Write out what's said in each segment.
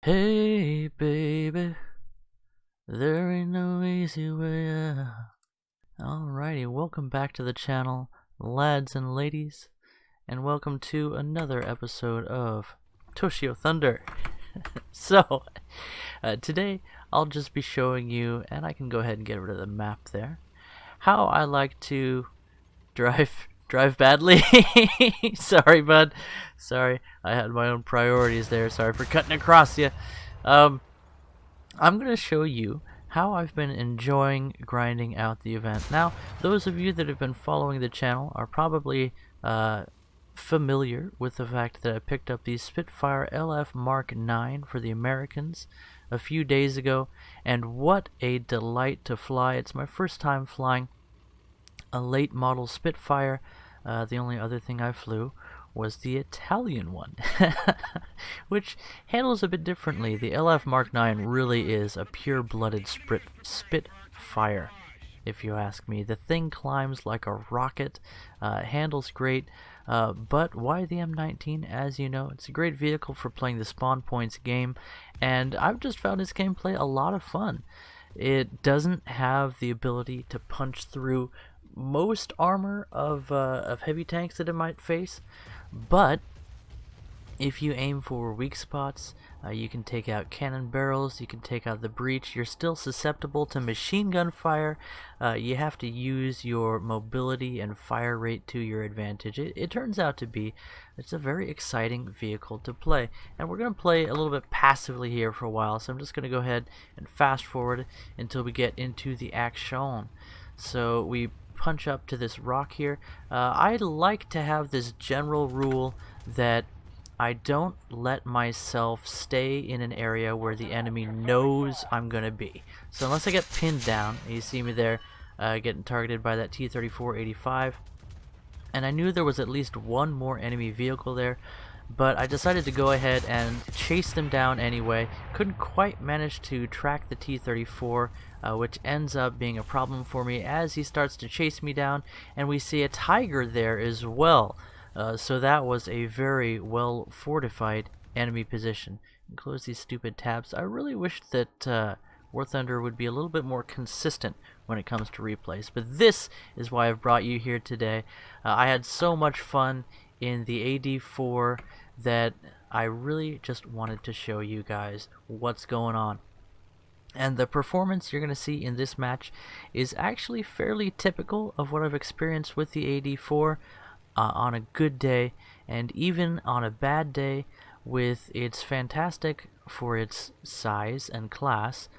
Hey baby, there ain't no easy way out. Alrighty, welcome back to the channel, lads and ladies, and welcome to another episode of Toshiothunder. So, today I'll just be showing you, and I can go ahead and get rid of the map there, how I like to drive badly. Sorry, bud. Sorry, I had my own priorities there. Sorry for cutting across you. I'm going to show you how I've been enjoying grinding out the event. Now, those of you that have been following the channel are probably familiar with the fact that I picked up the Spitfire LF Mark 9 for the Americans a few days ago, and what a delight to fly. It's my first time flying a late model Spitfire. The only other thing I flew was the Italian one, which handles a bit differently. The LF Mark 9 really is a pure-blooded Spitfire, if you ask me. The thing climbs like a rocket, handles great, but why the M19? As you know, it's a great vehicle for playing the spawn points game, and I've just found this gameplay a lot of fun. It doesn't have the ability to punch through most armor of heavy tanks that it might face, but if you aim for weak spots, you can take out cannon barrels, you can take out the breach. You're still susceptible to machine gun fire. You have to use your mobility and fire rate to your advantage. It turns out to be, it's a very exciting vehicle to play, and we're going to play a little bit passively here for a while, so I'm just going to go ahead and fast forward until we get into the action. So we punch up to this rock here. I like to have this general rule that I don't let myself stay in an area where the enemy knows I'm gonna be. So unless I get pinned down, you see me there getting targeted by that T-34-85, and I knew there was at least one more enemy vehicle there, but I decided to go ahead and chase them down anyway. Couldn't quite manage to track the T-34, which ends up being a problem for me as he starts to chase me down, and we see a Tiger there as well. So that was a very well fortified enemy position. Close these stupid tabs. I really wish that War Thunder would be a little bit more consistent when it comes to replays, but this is why I've brought you here today. I had so much fun in the AD4 that I really just wanted to show you guys what's going on. And the performance you're going to see in this match is actually fairly typical of what I've experienced with the AD4 on a good day, and even on a bad day. With its fantastic for its size and class,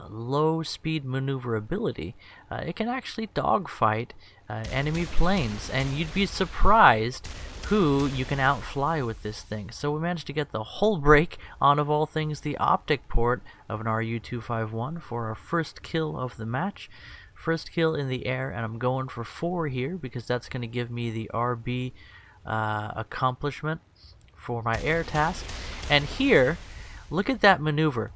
low speed maneuverability, it can actually dogfight enemy planes, and you'd be surprised who you can outfly with this thing. So we managed to get the hull break on, of all things, the optic port of an RU-251 for our first kill of the match. First kill in the air, and I'm going for 4 here because that's going to give me the RB accomplishment for my air task. And here, look at that maneuver.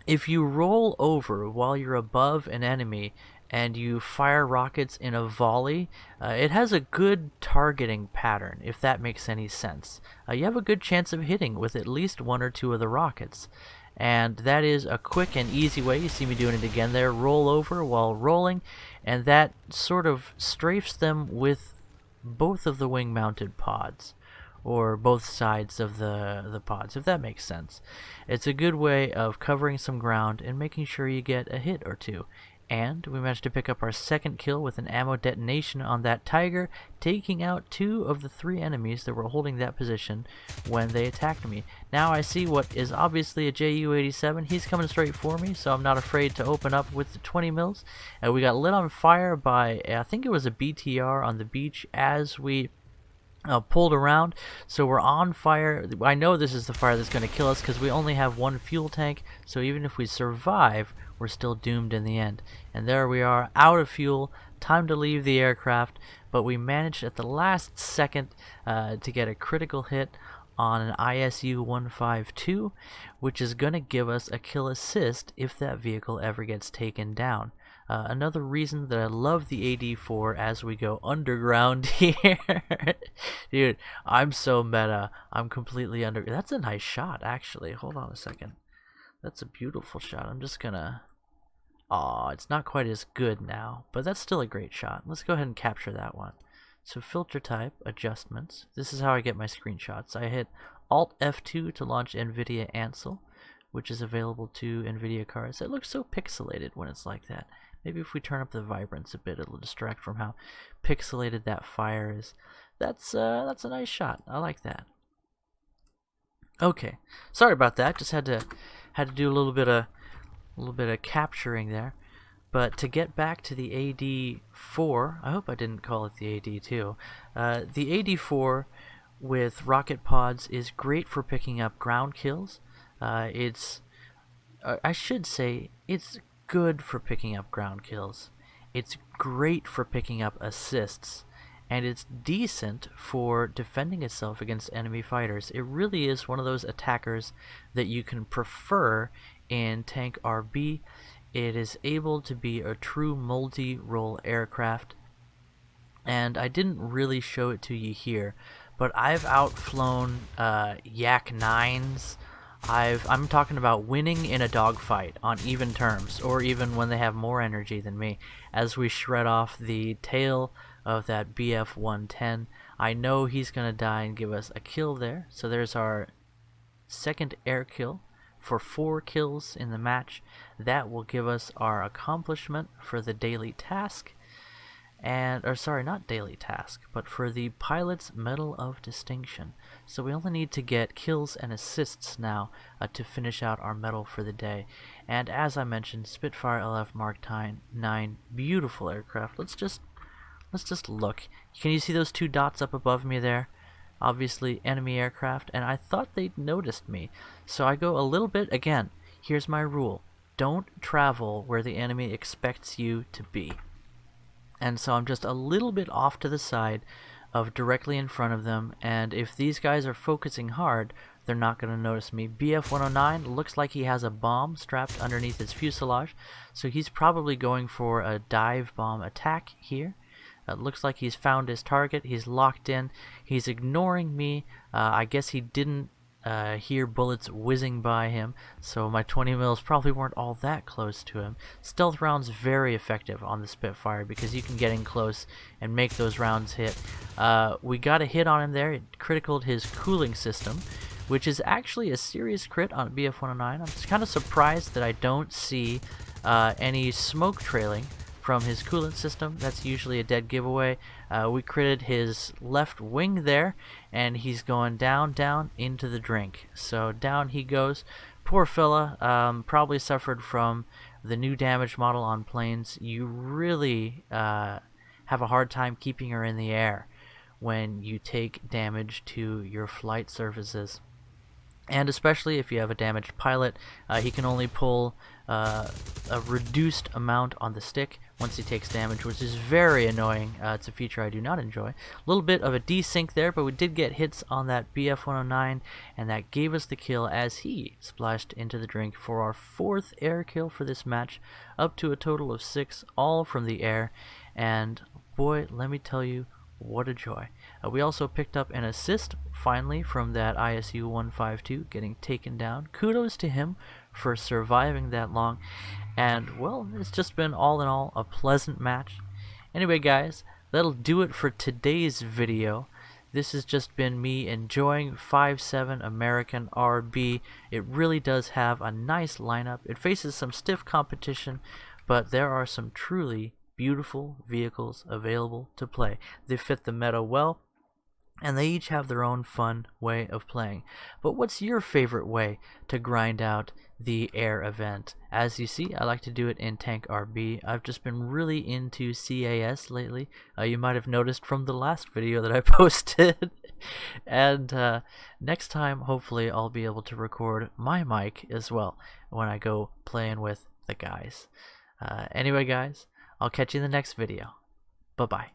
If you roll over while you're above an enemy and you fire rockets in a volley, it has a good targeting pattern, if that makes any sense. You have a good chance of hitting with at least 1 or 2 of the rockets. And that is a quick and easy way. You see me doing it again there. Roll over while rolling, and that sort of strafes them with both of the wing-mounted pods, or both sides of the pods, if that makes sense. It's a good way of covering some ground and making sure you get a hit or 2. And we managed to pick up our second kill with an ammo detonation on that Tiger, taking out 2 of the 3 enemies that were holding that position when they attacked me. Now I see what is obviously a JU-87. He's coming straight for me, so I'm not afraid to open up with the 20 mils. We got lit on fire by, I think it was a BTR on the beach as we pulled around, so we're on fire. I know this is the fire that's going to kill us because we only have 1 fuel tank, so even if we survive, we're still doomed in the end. And there we are, out of fuel, time to leave the aircraft, but we managed at the last second to get a critical hit on an ISU-152, which is going to give us a kill assist if that vehicle ever gets taken down. Another reason that I love the AD4 as we go underground here. Dude, I'm so meta. I'm completely under. That's a nice shot, actually. Hold on a second. That's a beautiful shot. I'm just gonna... Aw, it's not quite as good now, but that's still a great shot. Let's go ahead and capture that one. So filter type, adjustments. This is how I get my screenshots. I hit Alt F2 to launch NVIDIA Ansel, which is available to NVIDIA cards. It looks so pixelated when it's like that. Maybe if we turn up the vibrance a bit, it'll distract from how pixelated that fire is. That's a nice shot. I like that. Okay, sorry about that. Just had to do a little bit of capturing there. But to get back to the AD4, I hope I didn't call it the AD2. The AD4 with rocket pods is great for picking up ground kills. I should say it's good for picking up ground kills. It's great for picking up assists, and it's decent for defending itself against enemy fighters. It really is one of those attackers that you can prefer in Tank RB. It is able to be a true multi-role aircraft, and I didn't really show it to you here, but I've outflown Yak 9s. I'm talking about winning in a dogfight on even terms, or even when they have more energy than me, as we shred off the tail of that BF-110. I know he's going to die and give us a kill there, so there's our second air kill for 4 kills in the match. That will give us our accomplishment for the daily task, or sorry, not daily task, but for the Pilot's Medal of Distinction. So we only need to get kills and assists now to finish out our medal for the day. And as I mentioned, Spitfire LF Mark 9, beautiful aircraft. Let's just look. Can you see those 2 dots up above me there? Obviously enemy aircraft, and I thought they'd noticed me. So I go a little bit, again, here's my rule. Don't travel where the enemy expects you to be. And so I'm just a little bit off to the side of directly in front of them, and if these guys are focusing hard, they're not going to notice me. BF-109 looks like he has a bomb strapped underneath his fuselage, so he's probably going for a dive bomb attack here. It looks like he's found his target. He's locked in. He's ignoring me. I guess he didn't hear bullets whizzing by him, so my 20 mils probably weren't all that close to him. Stealth rounds very effective on the Spitfire because you can get in close and make those rounds hit. We got a hit on him there. It criticaled his cooling system, which is actually a serious crit on BF-109. I'm just kind of surprised that I don't see any smoke trailing from his coolant system. That's usually a dead giveaway. We critted his left wing there, and he's going down into the drink. So down he goes. Poor fella, probably suffered from the new damage model on planes. You really have a hard time keeping her in the air when you take damage to your flight surfaces. And especially if you have a damaged pilot, he can only pull a reduced amount on the stick once he takes damage, which is very annoying. It's a feature I do not enjoy. A little bit of a desync there, but we did get hits on that BF-109, and that gave us the kill as he splashed into the drink for our 4th air kill for this match, up to a total of 6, all from the air. And boy, let me tell you, what a joy. We also picked up an assist, finally, from that ISU 152 getting taken down. Kudos to him for surviving that long. And, well, it's just been, all in all, a pleasant match. Anyway, guys, that'll do it for today's video. This has just been me enjoying 5.7 American RB. It really does have a nice lineup. It faces some stiff competition, but there are some truly beautiful vehicles available to play. They fit the meta well, and they each have their own fun way of playing. But what's your favorite way to grind out the air event? As you see, I like to do it in Tank RB. I've just been really into CAS lately. You might have noticed from the last video that I posted. And next time, hopefully, I'll be able to record my mic as well when I go playing with the guys. Anyway, guys, I'll catch you in the next video. Bye-bye.